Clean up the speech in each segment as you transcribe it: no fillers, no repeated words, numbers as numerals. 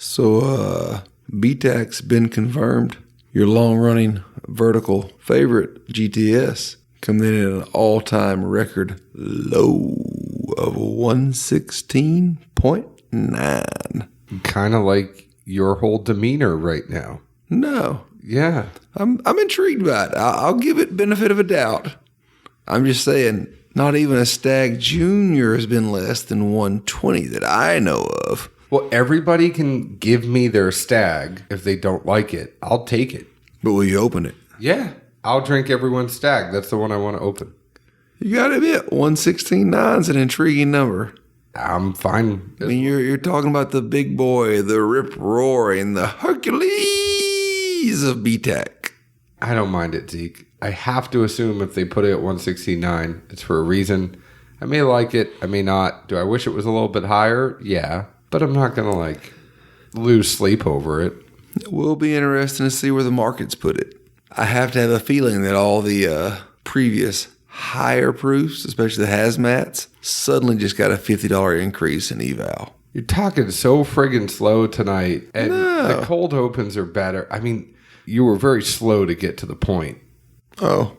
So, BTAC's been confirmed. Your long-running vertical favorite, GTS, coming in at an all-time record low of 116.9. Kind of like your whole demeanor right now. No. Yeah. I'm intrigued by it. I'll give it benefit of a doubt. I'm just saying, not even a Stag Junior has been less than 120 that I know of. Well, everybody can give me their Stag if they don't like it. I'll take it. But will you open it? Yeah. I'll drink everyone's Stag. That's the one I want to open. You got to admit, 116.9 is an intriguing number. I'm fine. I mean, you're talking about the big boy, the rip-roaring, the Hercules of BTAC. I don't mind it, Zeke. I have to assume if they put it at 169, it's for a reason. I may like it. I may not. Do I wish it was a little bit higher? Yeah. But I'm not going to, lose sleep over it. It will be interesting to see where the markets put it. I have to have a feeling that all the previous higher proofs, especially the hazmats, suddenly just got a $50 increase in eval. You're talking so friggin' slow tonight. And the cold opens are better. I mean, you were very slow to get to the point. Oh.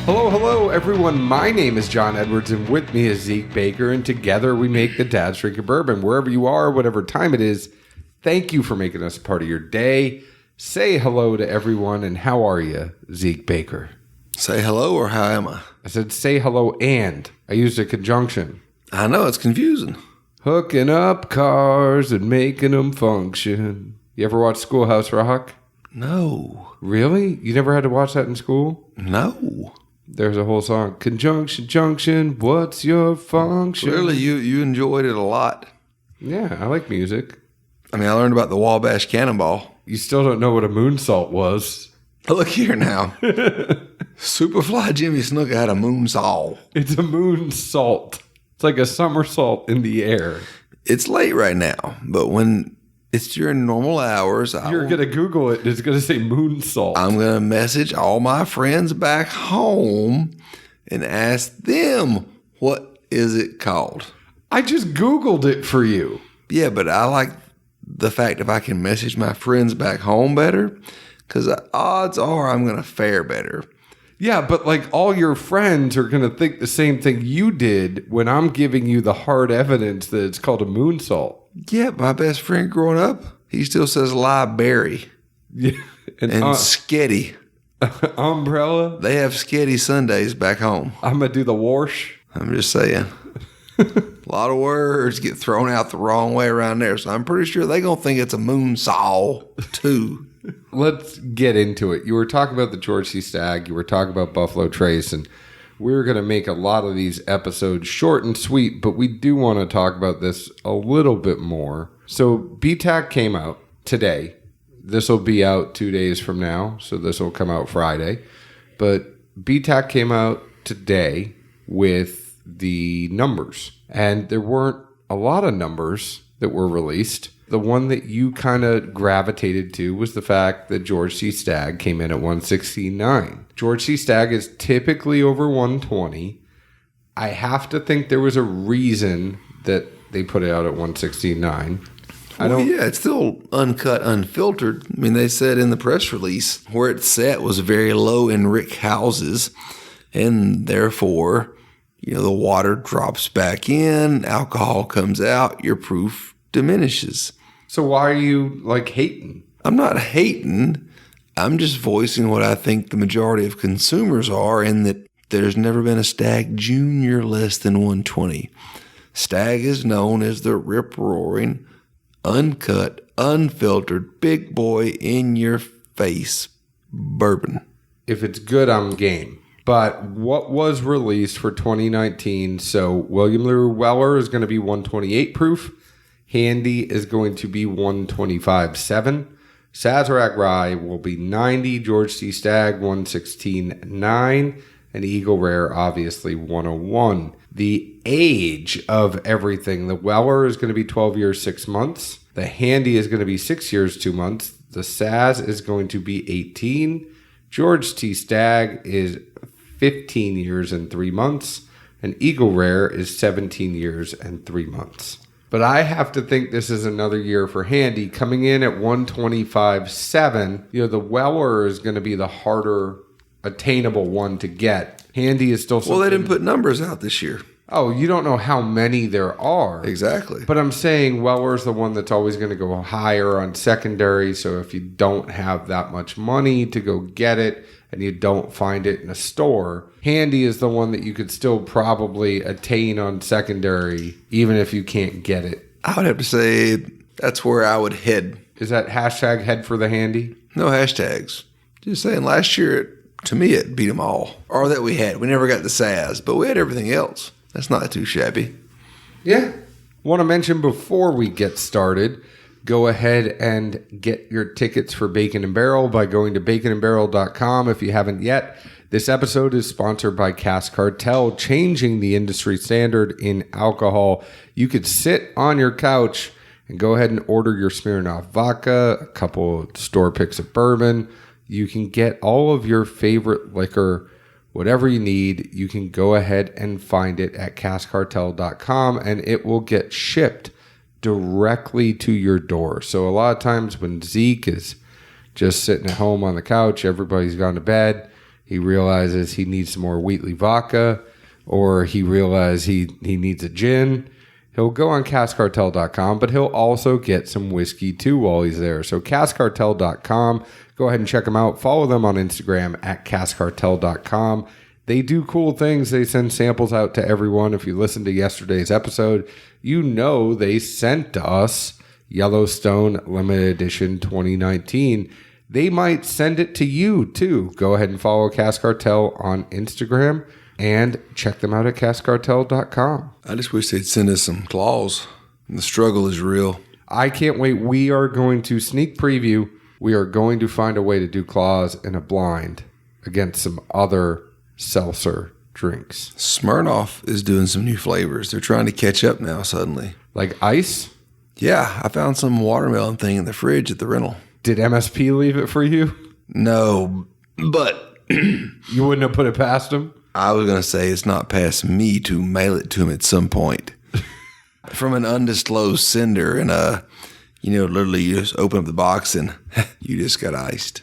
Hello, everyone. My name is John Edwards, and with me is Zeke Baker, and together we make the Dad's Drinking Bourbon. Wherever you are, whatever time it is, thank you for making us a part of your day. Say hello to everyone, and how are you, Zeke Baker? Say hello, or how am I? I said say hello, and I used a conjunction. I know, it's confusing. Hooking up cars and making them function. You ever watch Schoolhouse Rock? No. Really? You never had to watch that in school? No. There's a whole song. Conjunction, junction, what's your function? Clearly, you enjoyed it a lot. Yeah, I like music. I mean, I learned about the Wabash Cannonball. You still don't know what a moonsault was. Look here now. Superfly Jimmy Snuka had a moonsault. It's a moonsault. It's like a somersault in the air. It's late right now, but when it's during normal hours, you're going to Google it. It's going to say moonsault. I'm going to message all my friends back home and ask them, what is it called? I just Googled it for you. Yeah, but I like the fact if I can message my friends back home better, because the odds are I'm going to fare better. Yeah, but all your friends are going to think the same thing you did when I'm giving you the hard evidence that it's called a moonsault. Yeah, my best friend growing up, he still says library. Yeah, and sketty. Umbrella. They have sketty Sundays back home. I'm going to do the wash. I'm just saying. A lot of words get thrown out the wrong way around there, so I'm pretty sure they're going to think it's a moonsaw, too. Let's get into it. You were talking about the George C. Stagg. You were talking about Buffalo Trace, and we're going to make a lot of these episodes short and sweet, but we do want to talk about this a little bit more. So BTAC came out today. This will be out 2 days from now, so this will come out Friday. But BTAC came out today with the numbers, and there weren't a lot of numbers that were released. The one that you kind of gravitated to was the fact that George C. Stagg came in at 169. George C. Stagg is typically over 120. I have to think there was a reason that they put it out at 169. Yeah, it's still uncut, unfiltered. I mean, they said in the press release where it's set was very low in rick houses, and therefore, the water drops back in, alcohol comes out, your proof diminishes. So why are you hating? I'm not hating. I'm just voicing what I think the majority of consumers are, in that there's never been a Stag Junior less than 120. Stag is known as the rip-roaring, uncut, unfiltered, big boy, in-your-face bourbon. If it's good, I'm game. But what was released for 2019, so William Lou Weller is going to be 128 proof. Handy is going to be 125.7. Sazerac Rye will be 90. George C. Stagg 116.9. and Eagle Rare, obviously, 101. The age of everything. The Weller is going to be 12 years, 6 months. The Handy is going to be 6 years, 2 months. The Saz is going to be 18. George T. Stagg is 15 years and 3 months. And Eagle Rare is 17 years and 3 months. But I have to think this is another year for Handy. Coming in at 125.7, the Weller is going to be the harder attainable one to get. Handy is still something. Well, they didn't put numbers out this year. Oh, you don't know how many there are. Exactly. But I'm saying Weller's the one that's always going to go higher on secondary. So if you don't have that much money to go get it and you don't find it in a store, Handy is the one that you could still probably attain on secondary, even if you can't get it. I would have to say that's where I would head. Is that hashtag head for the Handy? No hashtags. Just saying last year, to me, it beat them all. Or that we had. We never got the Saz, but we had everything else. That's not too shabby. Yeah. Want to mention before we get started, go ahead and get your tickets for Bacon and Barrel by going to baconandbarrel.com if you haven't yet. This episode is sponsored by Cask Cartel, changing the industry standard in alcohol. You could sit on your couch and go ahead and order your Smirnoff vodka, a couple of store picks of bourbon. You can get all of your favorite liquor. Whatever you need, you can go ahead and find it at caskcartel.com, and it will get shipped directly to your door. So a lot of times when Zeke is just sitting at home on the couch, everybody's gone to bed, he realizes he needs some more Wheatley vodka, or he realizes he needs a gin, he'll go on caskcartel.com, but he'll also get some whiskey too while he's there. So caskcartel.com. Go ahead and check them out. Follow them on Instagram at caskcartel.com. They do cool things. They send samples out to everyone. If you listened to yesterday's episode, you know they sent us Yellowstone Limited Edition 2019. They might send it to you too. Go ahead and follow Cask Cartel on Instagram and check them out at caskcartel.com. I just wish they'd send us some claws. The struggle is real. I can't wait. We are going to sneak preview. We are going to find a way to do claws in a blind against some other seltzer drinks. Smirnoff is doing some new flavors. They're trying to catch up now suddenly. Like ice? Yeah, I found some watermelon thing in the fridge at the rental. Did MSP leave it for you? No, but you wouldn't have put it past him? I was going to say it's not past me to mail it to him at some point. From an undisclosed sender, and literally you just open up the box and you just got iced.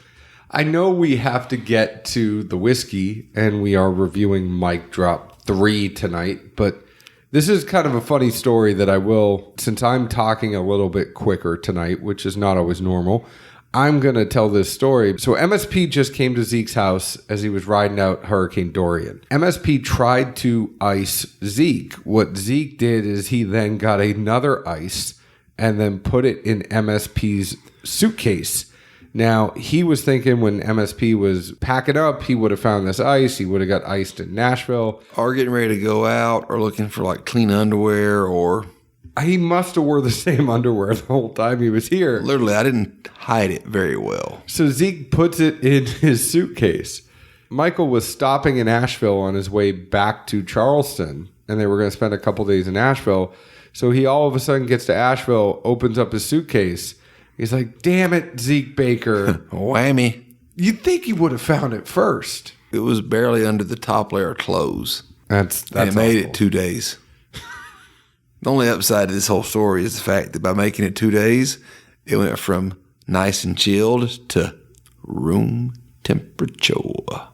I know we have to get to the whiskey, and we are reviewing Mic Drop 3 tonight, but this is kind of a funny story that I will, since I'm talking a little bit quicker tonight, which is not always normal, I'm going to tell this story. So MSP just came to Zeke's house as he was riding out Hurricane Dorian. MSP tried to ice Zeke. What Zeke did is he then got another ice and then put it in MSP's suitcase. Now, he was thinking when MSP was packing up, he would have found this ice. He would have got iced in Nashville. Or getting ready to go out, or looking for like clean underwear, or... He must have wore the same underwear the whole time he was here. Literally, I didn't hide it very well. So Zeke puts it in his suitcase. Michael was stopping in Asheville on his way back to Charleston, and they were going to spend a couple days in Asheville. So he all of a sudden gets to Asheville, opens up his suitcase. He's like, damn it, Zeke Baker. Whammy. You'd think he would have found it first. It was barely under the top layer of clothes. That's it made it 2 days. The only upside to this whole story is the fact that by making it 2 days, it went from nice and chilled to room temperature.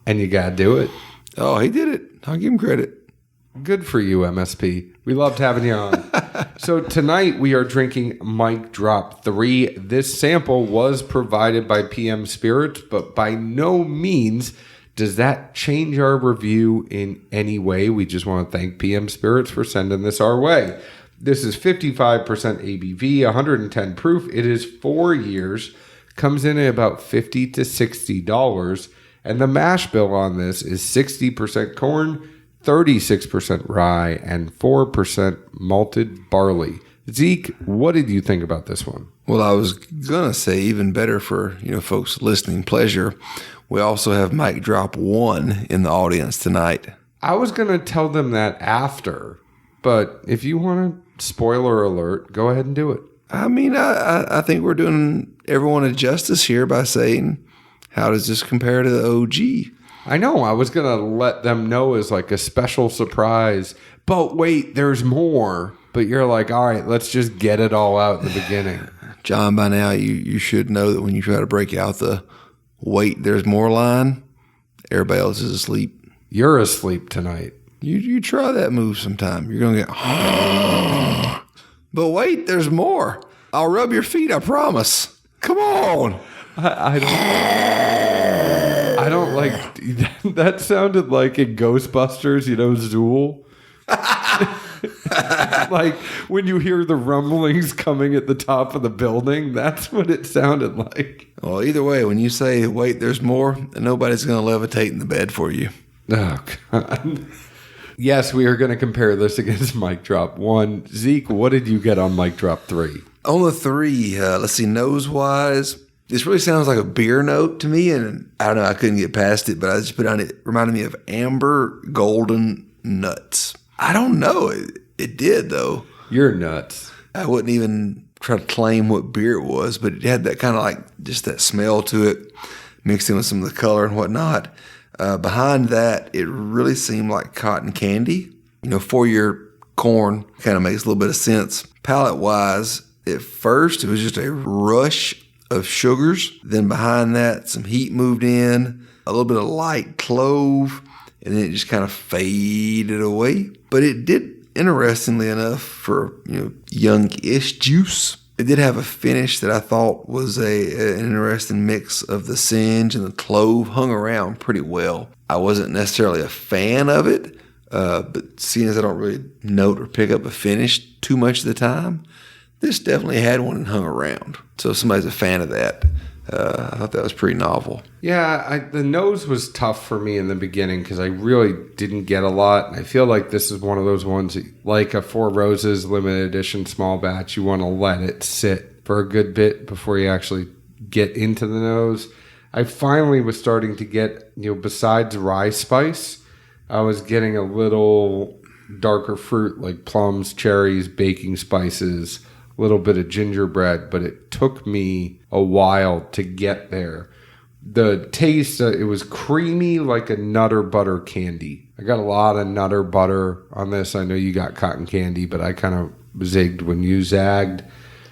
And you got to do it. Oh, he did it. I'll give him credit. Good for you, MSP. We loved having you on. So tonight we are drinking Mic Drop 3. This sample was provided by PM Spirits, but by no means does that change our review in any way. We just want to thank PM Spirits for sending this our way. This is 55% ABV, 110 proof. It is 4 years. Comes in at about $50 to $60. And the mash bill on this is 60% corn, 36% rye, and 4% malted barley. Zeke, what did you think about this one? Well, I was going to say even better for, folks listening pleasure. We also have Mic Drop 1 in the audience tonight. I was going to tell them that after, but if you want to spoiler alert, go ahead and do it. I mean, I think we're doing everyone a justice here by saying, how does this compare to the OG? I know. I was going to let them know as like a special surprise. But wait, there's more. But you're like, all right, let's just get it all out in the beginning. John, by now, you should know that when you try to break out the wait, there's more line, everybody else is asleep. You're asleep tonight. You try that move sometime. You're going to get, but wait, there's more. I'll rub your feet, I promise. Come on. I don't like, that sounded like in Ghostbusters, Zool. Like when you hear the rumblings coming at the top of the building, that's what it sounded like. Well, either way, when you say, wait, there's more, nobody's going to levitate in the bed for you. Oh, God. Yes, we are going to compare this against Mic Drop 1. Zeke, what did you get on Mic Drop 3? On the 3, let's see, nose-wise, this really sounds like a beer note to me, and I don't know, I couldn't get past it, but I just put on it, reminded me of amber golden nuts. I don't know. It did, though. You're nuts. I wouldn't even try to claim what beer it was, but it had that kind of like just that smell to it, mixed in with some of the color and whatnot. Behind that, it really seemed like cotton candy. 4-year corn kind of makes a little bit of sense. Palate-wise, at first, it was just a rush of sugars. Then behind that, some heat moved in, a little bit of light clove, and then it just kind of faded away. But it did, interestingly enough, for young-ish juice, it did have a finish that I thought was an interesting mix of the singe and the clove. Hung around pretty well. I wasn't necessarily a fan of it, but seeing as I don't really note or pick up a finish too much of the time, this definitely had one and hung around. So if somebody's a fan of that, I thought that was pretty novel. Yeah, the nose was tough for me in the beginning because I really didn't get a lot. I feel like this is one of those ones, that, like a Four Roses limited edition small batch, you want to let it sit for a good bit before you actually get into the nose. I finally was starting to get, besides rye spice, I was getting a little darker fruit like plums, cherries, baking spices, a little bit of gingerbread, but it took me a while to get there. The taste, it was creamy like a Nutter Butter candy. I got a lot of Nutter Butter on this. I know you got cotton candy, but I kind of zigged when you zagged.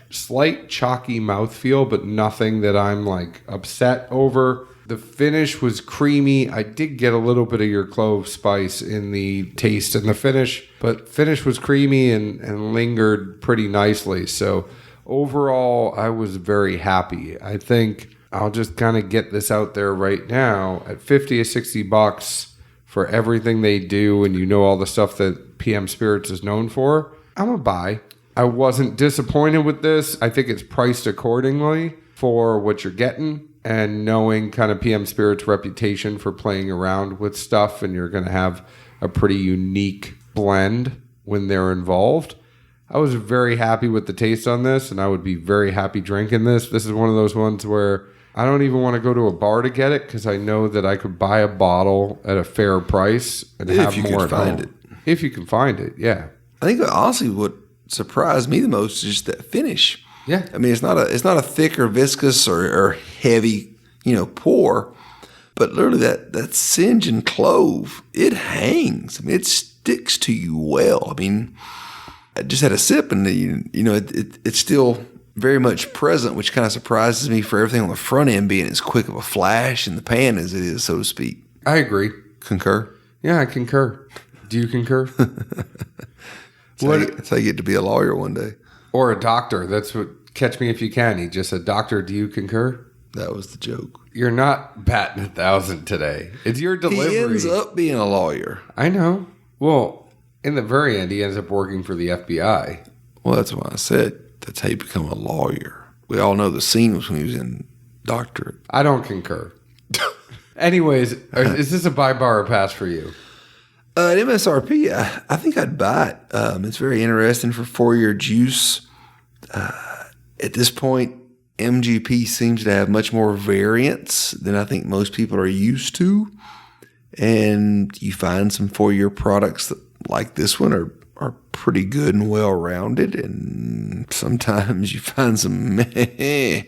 Slight chalky mouthfeel, but nothing that I'm like upset over. The finish was creamy. I did get a little bit of your clove spice in the taste and the finish, but finish was creamy and lingered pretty nicely. So overall, I was very happy. I think I'll just kind of get this out there right now. At $50 or $60 for everything they do, and all the stuff that PM Spirits is known for, I'm a buy. I wasn't disappointed with this. I think it's priced accordingly for what you're getting. And knowing kind of PM Spirit's reputation for playing around with stuff, and you're going to have a pretty unique blend when they're involved. I was very happy with the taste on this, and I would be very happy drinking this. This is one of those ones where I don't even want to go to a bar to get it because I know that I could buy a bottle at a fair price and have more at home. If you can find it, yeah. I think honestly what surprised me the most is just that finish. Yeah, I mean it's not a thick or viscous or heavy, pour, but literally that singe and clove, it hangs. I mean it sticks to you well. I mean, I just had a sip and it's still very much present, which kind of surprises me for everything on the front end being as quick of a flash in the pan as it is, so to speak. I agree. Concur? Yeah, I concur. Do you concur? That's how you get to be a lawyer one day. Or a doctor. That's what Catch Me If You Can. He just said, "Doctor, do you concur?" That was the joke. You're not batting 1,000 today. It's your delivery. He ends up being a lawyer. I know. Well, in the very end, he ends up working for the FBI. Well, that's what I said. That's how you become a lawyer. We all know the scene was when he was in doctorate. I don't concur. Anyways, is this a buy, bar, or pass for you? At MSRP, I think I'd buy it. It's very interesting for 4-year juice. At this point, MGP seems to have much more variance than I think most people are used to. And you find some 4-year products that, like this one are pretty good and well-rounded. And sometimes you find some meh.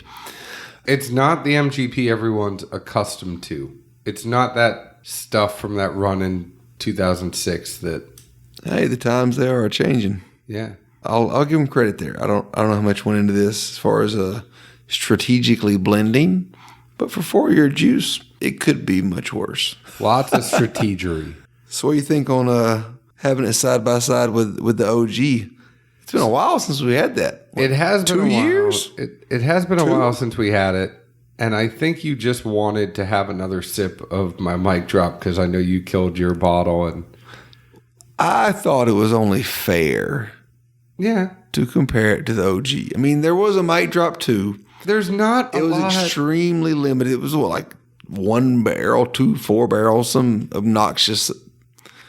It's not the MGP everyone's accustomed to. It's not that stuff from that run in 2006 that... Hey, the times they are changing. Yeah. I'll give them credit there. I don't know how much went into this as far as strategically blending, but for 4-year juice, it could be much worse. Lots of strategery. So what do you think on having it side by side with the OG? It's been a while since we had that. It has been 2 years? It has been a while since we had it. And I think you just wanted to have another sip of my mic drop because I know you killed your bottle. And I thought it was only fair to compare it to the OG. I mean, there was a mic drop too. There's not a lot. It was extremely limited. It was like 1 barrel, 4 barrels, some obnoxious...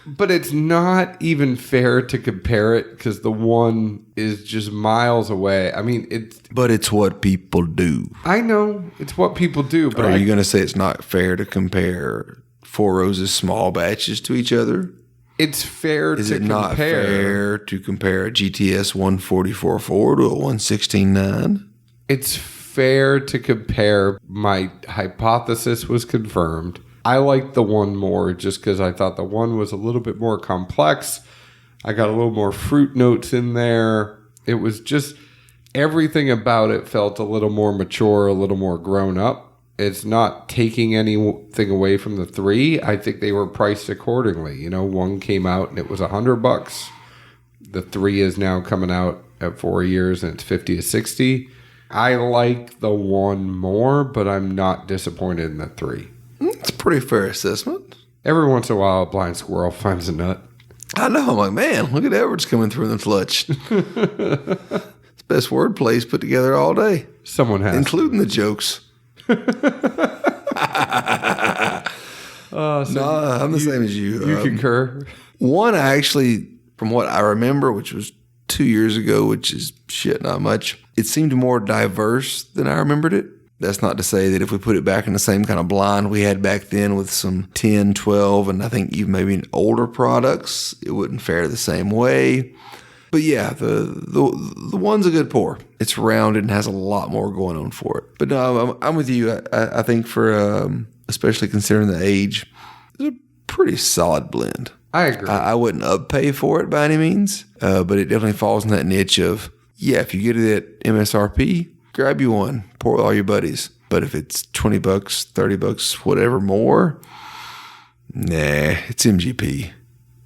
But it's not even fair to compare it because the one is just miles away. I mean, But it's what people do. I know it's what people do. But are you going to say it's not fair to compare Four Roses small batches to each other? It's fair to compare. Is it not fair to compare a GTS 144.4 to a 116.9? It's fair to compare. My hypothesis was confirmed. I liked the one more just because I thought the one was a little bit more complex. I got a little more fruit notes in there. It was just everything about it felt a little more mature, a little more grown up. It's not taking anything away from the 3. I think they were priced accordingly. You know, one came out and it was $100. The 3 is now coming out at 4 years and it's 50 to 60. I like the one more, but I'm not disappointed in the 3. It's a pretty fair assessment. Every once in a while, a blind squirrel finds a nut. I know. I'm like, man, look at Edwards coming through in the clutch. It's the best wordplay he's put together all day. Someone has. Including the jokes. So no, I'm the same as you. You concur? One, I actually, from what I remember, which was 2 years ago, which is shit, not much, it seemed more diverse than I remembered it. That's not to say that if we put it back in the same kind of blind we had back then with some 10, 12, and I think even maybe older products, it wouldn't fare the same way. But yeah, the one's a good pour. It's rounded and has a lot more going on for it. But no, I'm with you. I think for, especially considering the age, it's a pretty solid blend. I agree. I wouldn't uppay for it by any means, but it definitely falls in that niche of, yeah, if you get it at MSRP, grab you one, pour with all your buddies. But if it's $20, $30, whatever more, nah, it's MGP.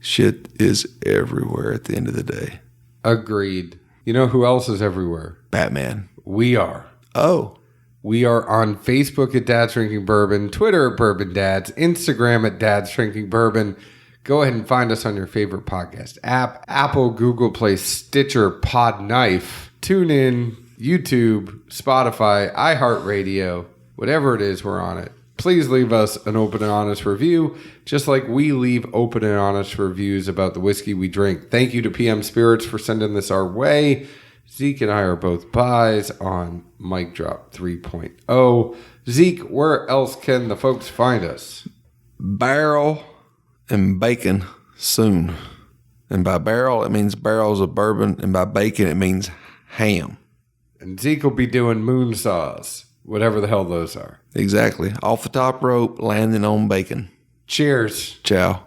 Shit is everywhere at the end of the day. Agreed. You know who else is everywhere? Batman. We are. Oh. We are on Facebook at Dad's Drinking Bourbon, Twitter at Bourbon Dads, Instagram at Dad's Drinking Bourbon. Go ahead and find us on your favorite podcast app, Apple, Google Play, Stitcher, Podknife, TuneIn, YouTube, Spotify, iHeartRadio, whatever it is, we're on it. Please leave us an open and honest review, just like we leave open and honest reviews about the whiskey we drink. Thank you to PM Spirits for sending this our way. Zeke and I are both buys on Mic Drop 3.0. Zeke, where else can the folks find us? Barrel and bacon soon. And by barrel, it means barrels of bourbon. And by bacon, it means ham. And Zeke will be doing moon saws, whatever the hell those are. Exactly. Off the top rope, landing on bacon. Cheers. Ciao.